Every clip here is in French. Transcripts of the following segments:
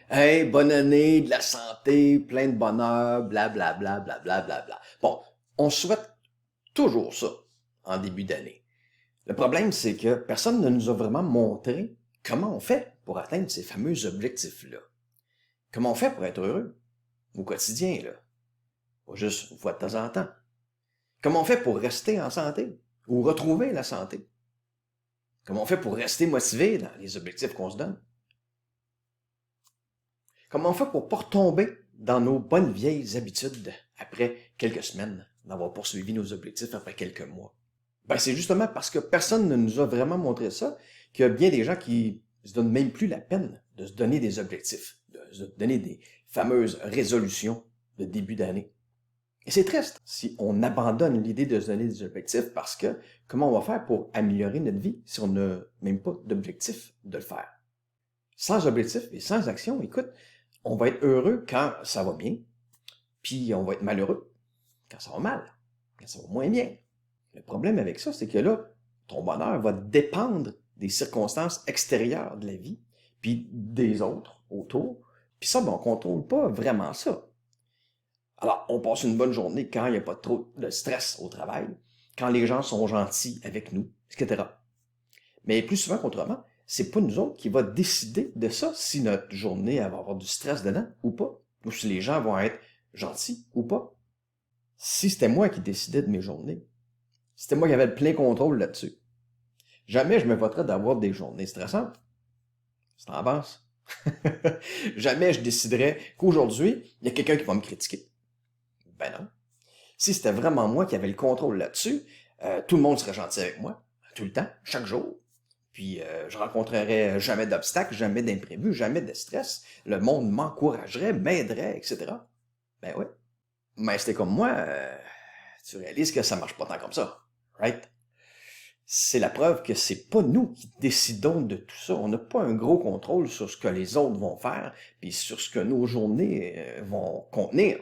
Hey, bonne année, de la santé, plein de bonheur, blablabla, blablabla, bla. Bon, on souhaite toujours ça en début d'année. Le problème, c'est que personne ne nous a vraiment montré comment on fait pour atteindre ces fameux objectifs-là. Comment on fait pour être heureux au quotidien, là. Pas juste une fois de temps en temps. Comment on fait pour rester en santé ou retrouver la santé? Comment on fait pour rester motivé dans les objectifs qu'on se donne? Comment on fait pour pas retomber dans nos bonnes vieilles habitudes après quelques semaines d'avoir poursuivi nos objectifs après quelques mois? Ben, c'est justement parce que personne ne nous a vraiment montré ça qu'il y a bien des gens qui se donnent même plus la peine de se donner des objectifs, de se donner des fameuses résolutions de début d'année. Et c'est triste si on abandonne l'idée de se donner des objectifs parce que comment on va faire pour améliorer notre vie si on n'a même pas d'objectif de le faire? Sans objectif et sans action, écoute, on va être heureux quand ça va bien, puis on va être malheureux quand ça va mal, quand ça va moins bien. Le problème avec ça, c'est que là, ton bonheur va dépendre des circonstances extérieures de la vie, puis des autres autour. Puis ça, ben, on ne contrôle pas vraiment ça. Alors, on passe une bonne journée quand il n'y a pas trop de stress au travail, quand les gens sont gentils avec nous, etc. Mais plus souvent qu'autrement, c'est pas nous autres qui va décider de ça, si notre journée va avoir du stress dedans ou pas, ou si les gens vont être gentils ou pas. Si c'était moi qui décidais de mes journées, si c'était moi qui avais le plein contrôle là-dessus, jamais je me voterais d'avoir des journées stressantes. C'est en avance. Jamais je déciderais qu'aujourd'hui, il y a quelqu'un qui va me critiquer. Ben non. Si c'était vraiment moi qui avais le contrôle là-dessus, tout le monde serait gentil avec moi, tout le temps, chaque jour. Puis je rencontrerais jamais d'obstacles, jamais d'imprévus, jamais de stress. Le monde m'encouragerait, m'aiderait, etc. Ben oui. Mais c'était comme moi, tu réalises que ça marche pas tant comme ça. Right? C'est la preuve que c'est pas nous qui décidons de tout ça. On n'a pas un gros contrôle sur ce que les autres vont faire, puis sur ce que nos journées vont contenir.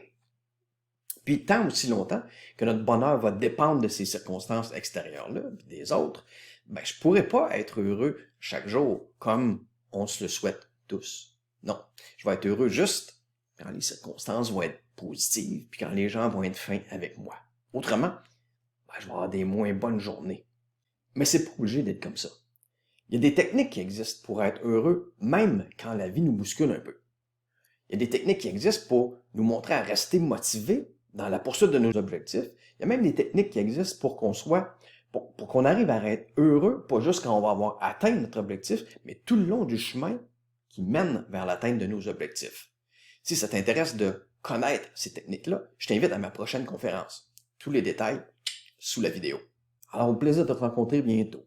Puis tant aussi longtemps que notre bonheur va dépendre de ces circonstances extérieures-là, puis des autres, ben je pourrais pas être heureux chaque jour comme on se le souhaite tous. Non, je vais être heureux juste quand les circonstances vont être positives, puis quand les gens vont être fins avec moi. Autrement, ben, je vais avoir des moins bonnes journées. Mais c'est pas obligé d'être comme ça. Il y a des techniques qui existent pour être heureux, même quand la vie nous bouscule un peu. Il y a des techniques qui existent pour nous montrer à rester motivés dans la poursuite de nos objectifs. Il y a même des techniques qui existent pour qu'on soit, pour qu'on arrive à être heureux, pas juste quand on va avoir atteint notre objectif, mais tout le long du chemin qui mène vers l'atteinte de nos objectifs. Si ça t'intéresse de connaître ces techniques-là, je t'invite à ma prochaine conférence. Tous les détails sous la vidéo. Alors, au plaisir de te rencontrer bientôt.